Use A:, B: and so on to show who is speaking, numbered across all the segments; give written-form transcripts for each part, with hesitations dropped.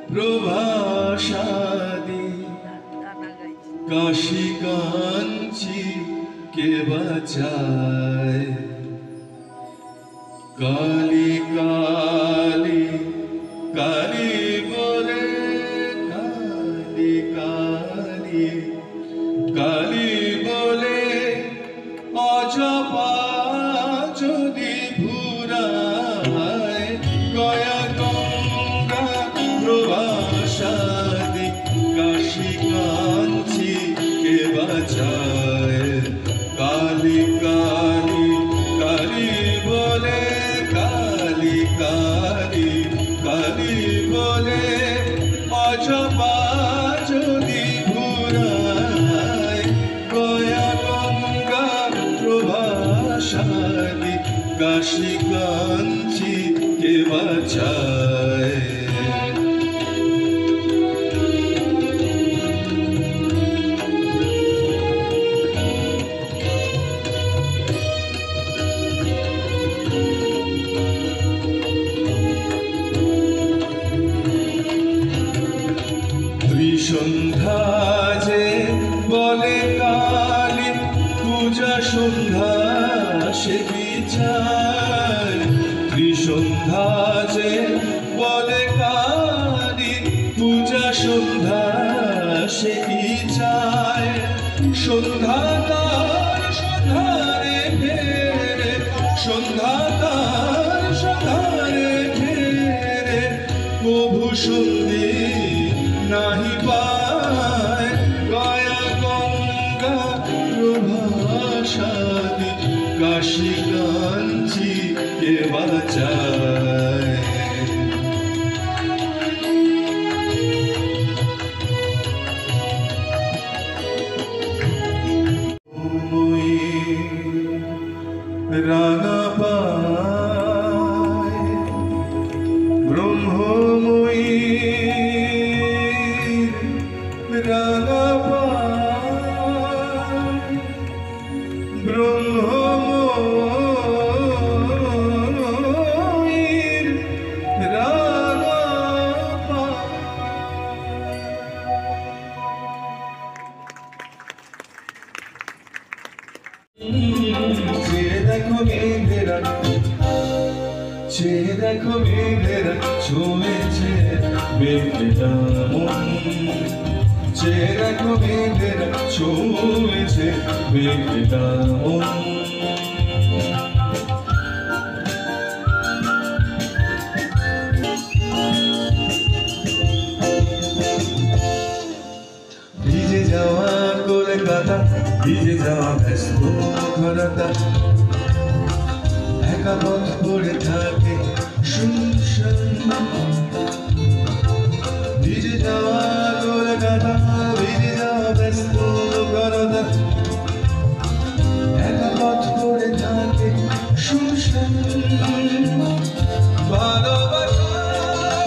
A: প্রভাসাদি কাশী কাঞ্চি কে বাঁচায় কালী কালী কালী বলে কালী কালী কালী বলে অজপা যদি ভুরায় গয়া গঙ্গা প্রভাসাদি কাশী কাঞ্চি কে বাঁচায় কালী কালী কালী বলে কালী কালী কালী বলে অজপা যদি ভুরায় গয়া গঙ্গা প্রভাসাদি কাশী কাঞ্চি কে বাঁচায় সন্ধ্যা যে বলে কালী পূজা সন্ধ্যা সে বিচার ত্রিসন্ধ্যা যে বলে কালী পূজা সন্ধ্যা সে বিচার সন্ধ্যা তার সন্ধ্যারে ফেরে সন্ধ্যা তার সন্ধ্যারে ফেরে প্রভু সন্ধি নাহি পায় গয়া গঙ্গা প্রভাসাদি কাশী কাঞ্চি কে বাঁচায় রাঙা পায় ব্রহ্মময়ী রাঙা পায় ব্রহ্মময়ীর রাঙা পায় চেয়ে দেখো মেঘেরা চেয়ে দেখো মেঘেরা ছুঁয়েছে মেঘেরা মন চেয়ে দেখো মেঘেরা ছুঁয়েছে মেঘেরা মন ভিজে যাওয়া কলকাতা ভিজে যাওয়া ব্যস্ত ঘরতা একা পথ পড়ে থাকে শুনশান ভিজে যাওয়া কলকাতা ভিজে যাওয়া ব্যস্ত ঘরতা একা পথ পড়ে থাকে শুনশান ভালোবাসা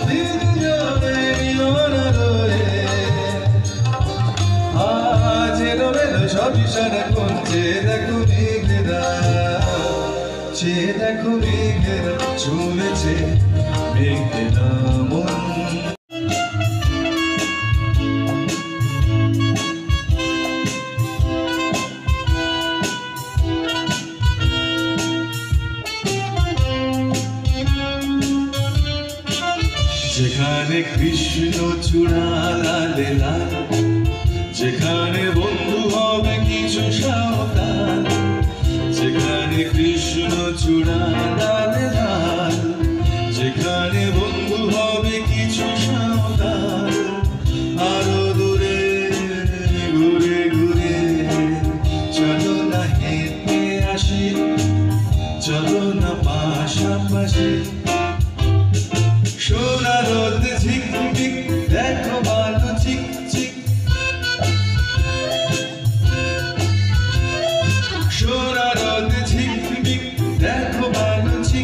A: ভিজে যাবে মিলনালয়ে আজ এলোমেলো সব ইশারা করছে দেখো মেঘেরা চেয়ে দেখো মেঘেরা ছুঁয়েছে মেঘেরা মন যেখানে কৃষ্ণ চূড়া লালে লাল যেখানে বন্ধু হবে কিছু সাঁওতাল যেখানে কৃষ্ণ চূড়া লালে লাল যেখানে বন্ধু হবে কিছু সাঁওতাল আরো দূরে ঘুরে ঘুরে চলো না হেঁটে আসি চলো না পাশাপাশি সোনা রোদ ঝিকমিক দেখো ভালো চিকচিক সোনা রোদ ঝিকমিক দেখো ভালো চিক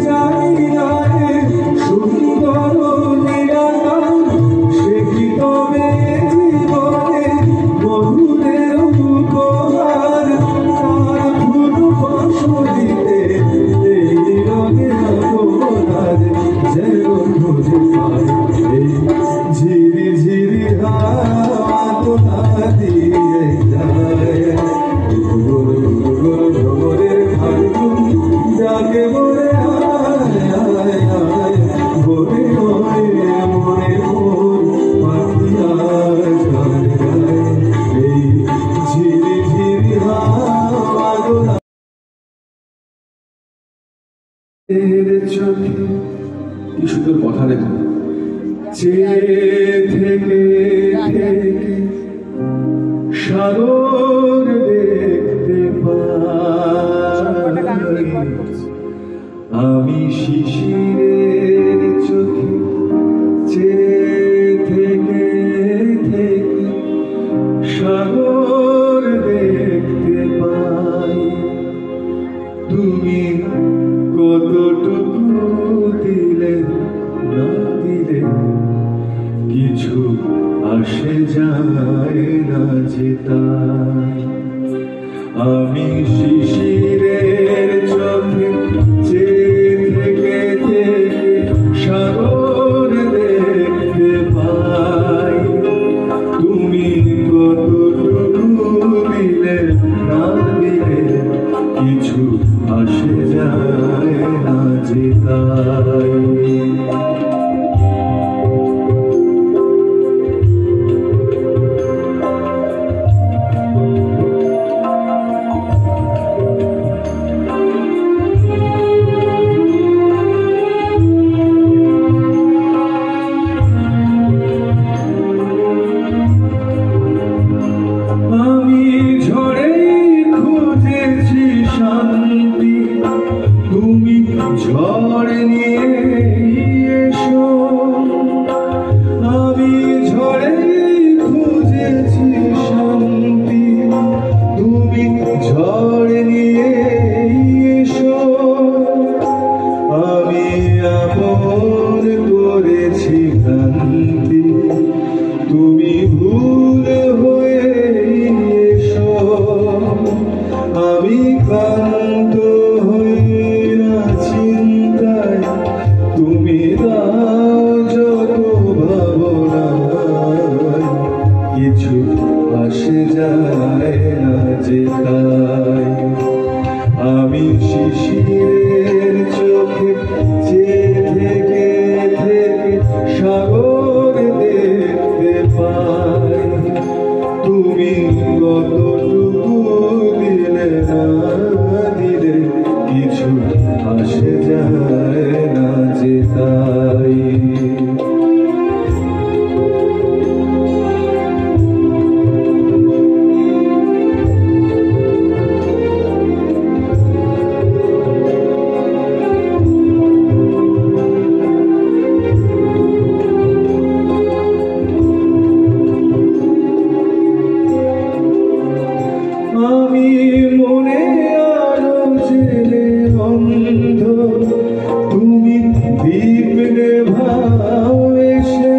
A: জানি না কি সুন্দর কথা দেখো সাগর দেখতে পাই আমি শিশিরের চোখে থেকে সাগর দেখতে পাই তুমি কতটুকু দিলে না দিলে কিছু আসে যায় না যেতাই আমি শিশিরের চোখে থেকে সাগর দেখতে পাই তুমি কতটুকু দিলে না দিলে কিছু আসে যায় না যেতাই ঝড় নিয়ে এসো, আমি আপন করেছি ক্রান্তি, তুমি ভুল হয়ে এসো। আমি ক্লান্ত হইয়া চিন্তায়, তুমি দাও যত ভাবনায়, কিছু আসে যায় না যে তাই। আমি শিশিরের চোখে চেয়ে থেকে থেকে সাগর দেখতে পাই, তুমি কতটুকু দিলে না দিলে কিছু আসে যায় না যে তাই। আমি মনে আলো জেলে অন্ধ, তুমি দীপ নেভাও এসে।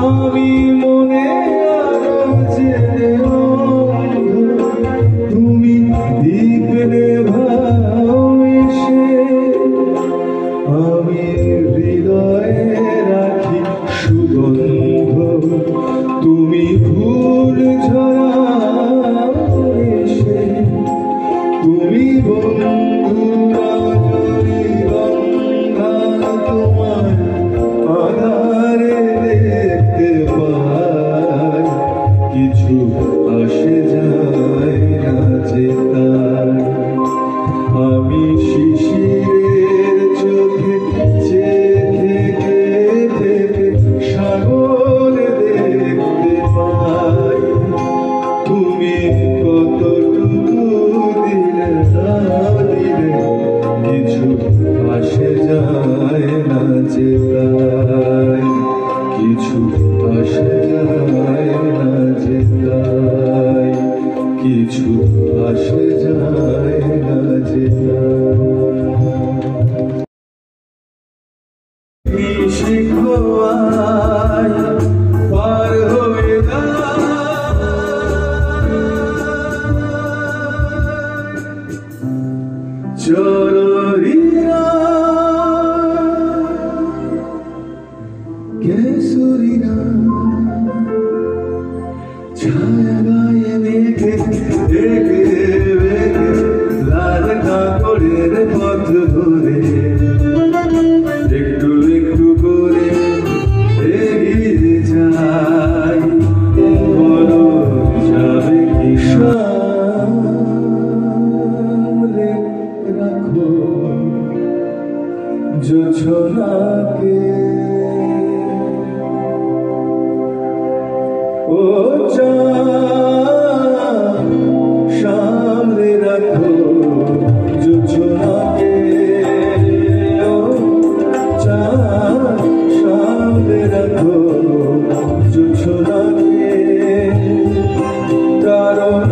A: আমি মনে আলো জেলে অন্ধ, তুমি দীপ নেভাও এসে। আমি হৃদয়ে রাখি সুগন্ধ, তুমি ফুল ঝরাও এসে। তুমি বন্ধু রজনী গন্ধা, তোমার আধারে দেখতে পাই, কিছু আসে যায় না যে তাই। আমি শিশিরের চোখে চেয়ে থেকে থেকে সাগর দেখতে পাই, তুমি কতটুকু দিলে না দিলে কিছু আসে যায় না যে তাই, কিছু আসে যায় না যে তাই, কিছু আসে যায় না যে তাই। শিখো আয় পার হয়ে চলরিয়া কেশরিয়া ছায়া গায়ে মেঘে একে বেগে লাল কাপড়ের পথ ধরে একটু একটু করে এগিয়ে যাই, বলো যাবে কি সামলে রাখো জোছনাকে। ও চাঁদ সামলে রাখো জোছনাকে, ও চাঁদ সামলে রাখো জোছনাকে। কারণ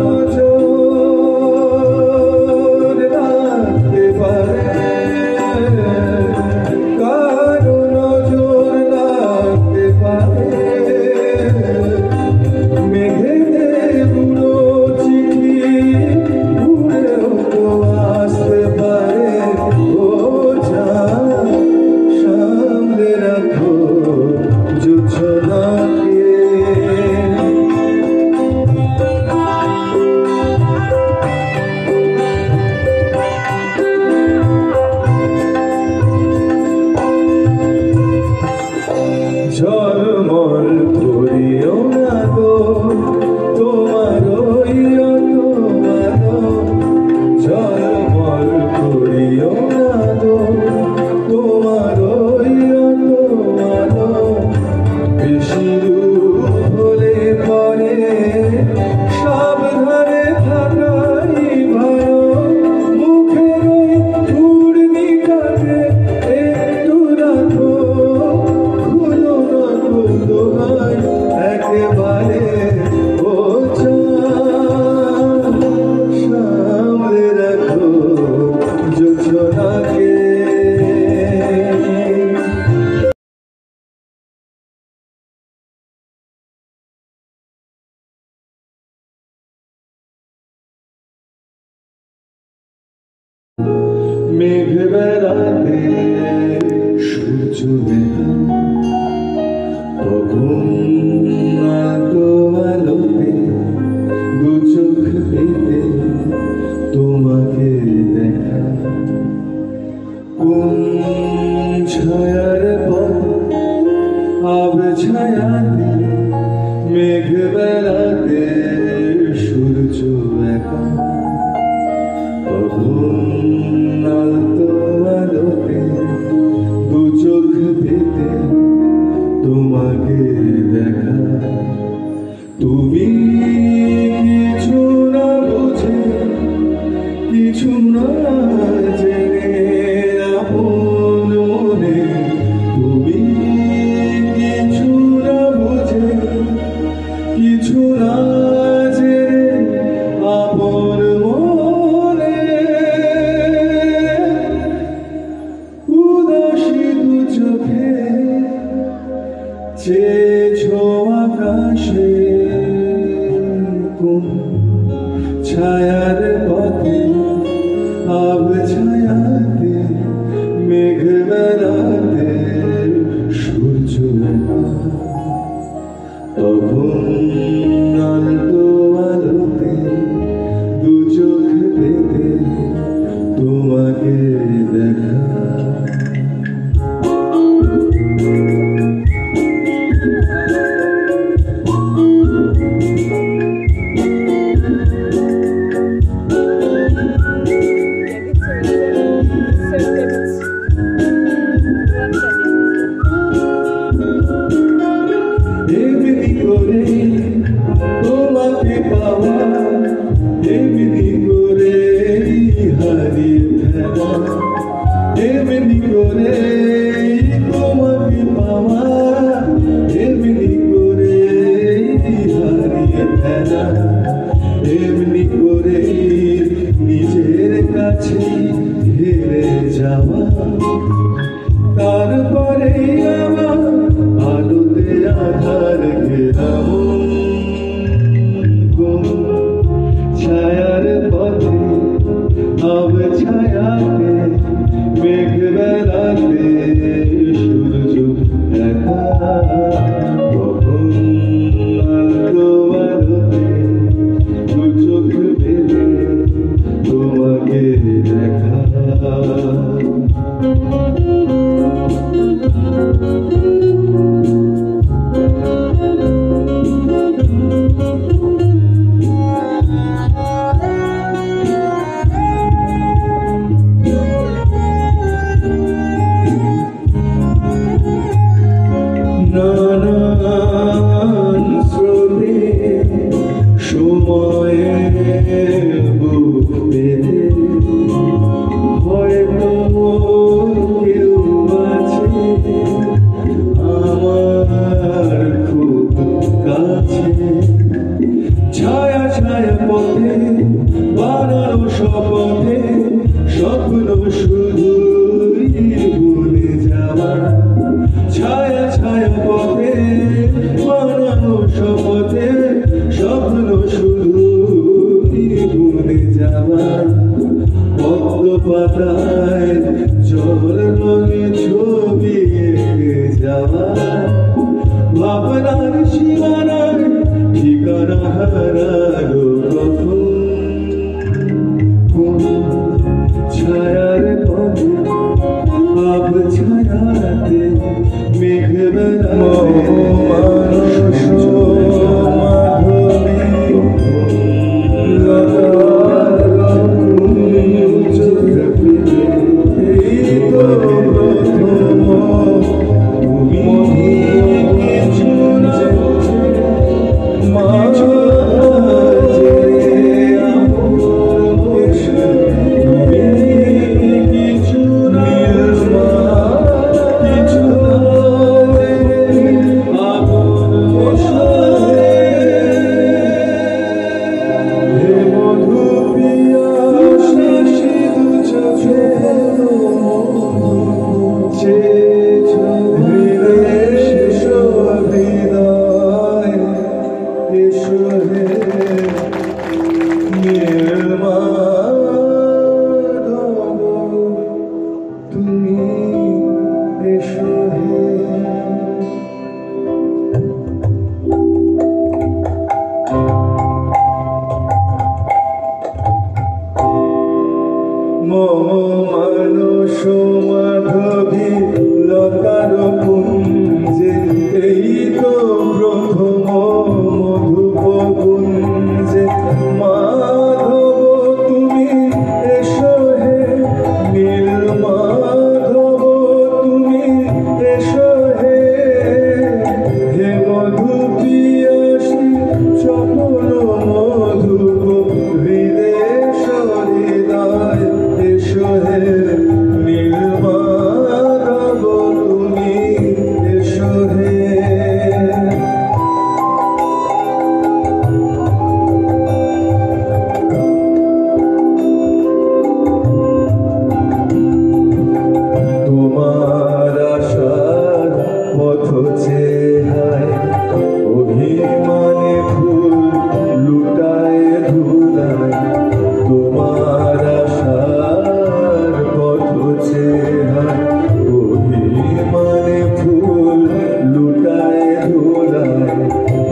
A: মেঘ বেড়াতে সূর্য দেখা তখন আলো আলোতে দু চোখ পেতে তোমাকে দেখা কোন ছায়ার পথ আব ছায়াতে মেঘ বেড়াতে সূর্য একা তখন আলো আলোতে দু চোখ পেতে তোমাকে দেখা তুমি কিছু না বুঝে কিছু না জেনে আপন মনে তুমি কিছু না বুঝে কিছু না জেনে আপন মনে উদাসী দু চোখে চেয়েছো আকাশে কোন ছায়ার পথে আব ছায়াতে মেঘ বেড়াতে সূর্য তখন আলো আলোতে দু চোখ পেতে তোমাকে দেখা এমনি করে তোমাকে পাওয়া এমনি করে হারিয়ে ফেলা এমনি করে তোমাকে পাওয়া এমনি করে হারিয়ে ফেলা এমনি করে নিজের কাছে হেরে যাওয়া তারপরে আমার আলোতে আধার ঘেরাও কোন ছায়ার পথে আব ছায়াতে মেঘ বেড়াতে সূর্য একা কখন আলো আলোতে দু চোখ পেলে তোমাকে দেখা নানান স্রোতে সময়ে বুক পেতে হয়তো কেউ আছে আমার খুব কাছে ছায়া ছায়া পথে বানানো শপথে স্বপ্ন শুধুই ভুলে যাওয়া ছায়া ছায়া পথে বানানো শপথে স্বপ্ন শুধুই ভুলে যাওয়া পদ্ম পাতায় জল রঙে ছবি এঁকে যাওয়া ভাবনার সীমানায় ঠিকানা হারালো কখন কোন ছায়ার পথে আব ছায়াতে মেঘ বেড়াতে এসো মাধবী লতার কুঞ্জে, এই তো প্রথম মধুপ কুঞ্জে। মাধব তুমি এসো হে, নীল মাধব তুমি এসো হে, হে মধু পিয়াসী চপল মধুপ হৃদেশ হৃদয়। এসো হে নীল মাধব তুমি এসো হে। তোমার আশার পথ চেহায় অভিমানে ফুল লুটায় ধুলায়। তোমার আশার পথ চেহায় অভিমানে ফুল লুটায় ধুলায়।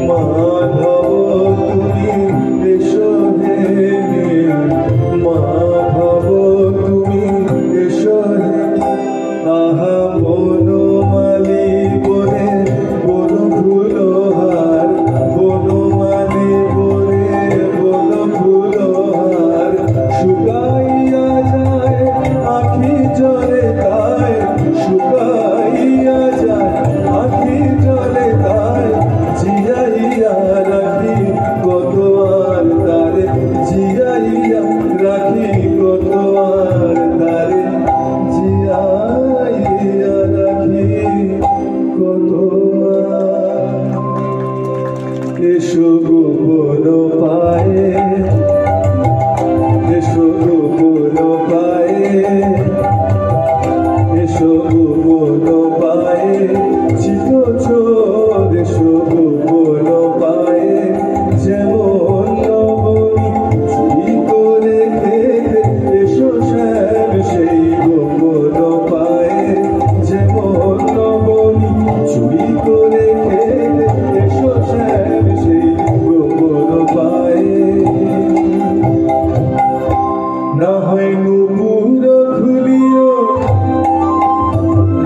A: মাধব তুমি এসো হে, মাধব তুমি এসো হে। আহা বনমালী বনে বন ফুলহার, বনমালী বনে বন ফুলহার। শুকাইয়া যায় আখি জলে তাই, শুকাইয়া যায় আখি জলে তাই। জিয়াইয়া রাখি কত আর তারে, জিয়াইয়া রাখি কত আর তারে, জিয়াইয়া রাখি কত আর। এসো গোপন পায়ে, এসো গোপন পায়ে, এসো গোপন পায়ে চিত চোর। এসো গোপন পায়ে যেমন নবনী চুরি করে খেতে। এসো শ্যাম সেই গোপন পায়ে যেমন নবনী চুরি করে খেতে। এসো শ্যাম সেই গোপন পায়ে। না হয় নুপুর খুলিও,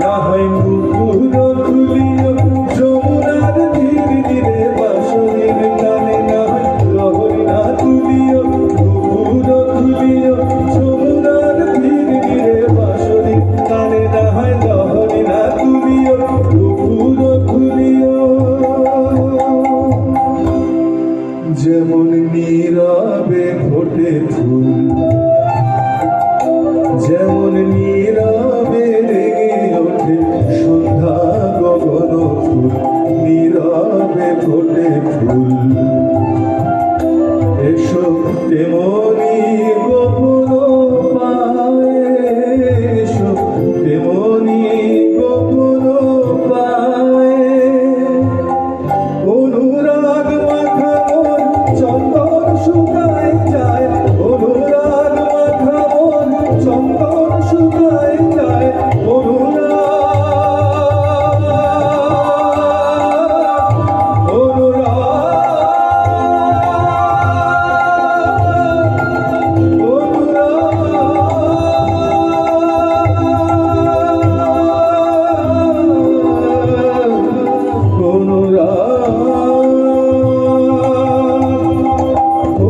A: না হয় নুপুর খুলিও যমুনার ধীরে ধীরে বাঁশরীর গানে। না হয় লহরী না তুলিও, নুপুর খুলিও যমুনার ধীরে ধীরে বাঁশরীর গানে। না হয় লহরী না তুলিও, নুপুর খুলিও। যেমন নীরবে ফোটে ফুল, যেমন নীরবে রেগে ওঠে সন্ধ্যা গগন ফুল। নীরবে ফোটে ফুল। এসো তেমনি গোপন পায়ে, এসো তেমনি গোপন পায়ে। অনুরাগ মাখা মন চন্দন শুকায় যায়, অনুরাগ মাখা মন চন্দন শুকায় যায়। অনুরাগ,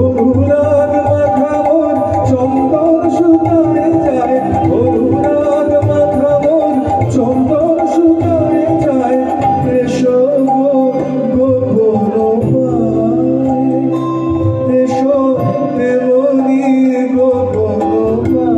A: অনুরাগ মাখা মন চন্দন শুকায় যায়। অনুরাগ মাখা মন চন্দন শুকায় যায়। এসো গোপন পায়ে, এসো তেমনি গোপন পায়ে।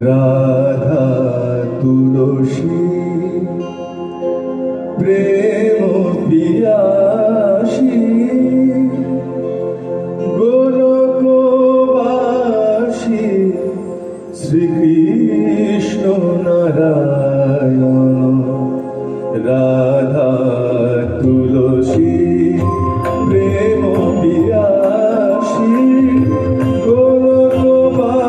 A: রাধা তুলসী প্রেম পিয়াসী, গোলকবাসী শ্রীকৃষ্ণ নারায়ণ রাধা তুলসী প্রেম পিয়াসী গোলকবাসী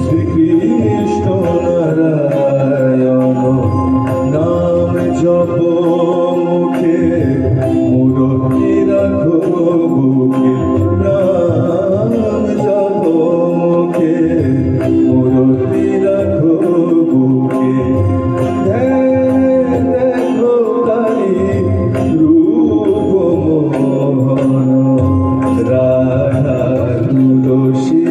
A: শ্রীকৃষ্ণ নারায়ণ নাম জপ মুখে মুরতি রাখো বুকে নাম জপ মুখে মুরতি রাখো বুকে দেখো তারি রূপ মোহন রাধা তুলসী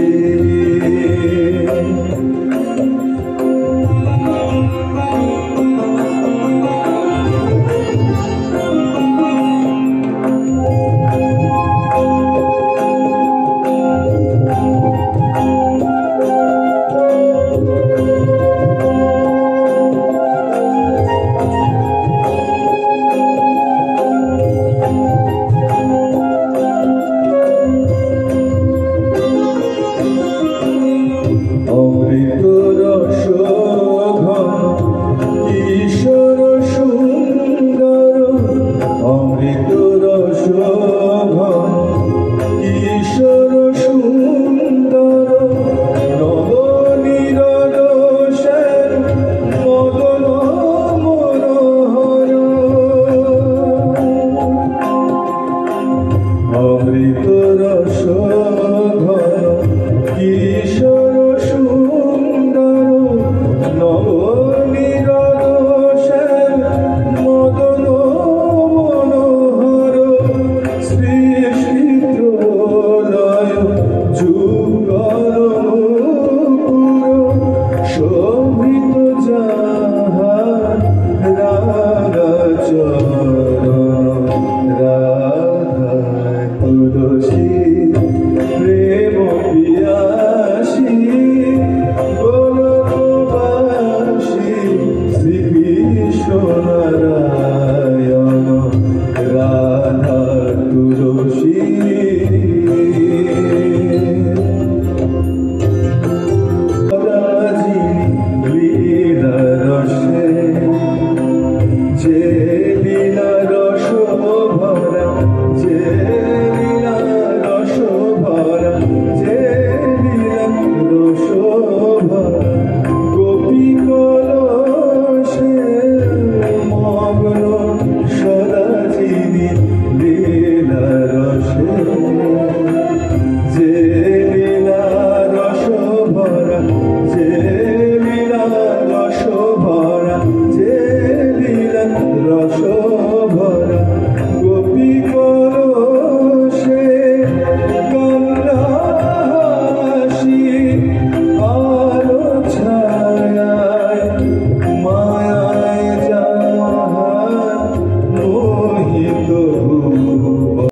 A: অমৃত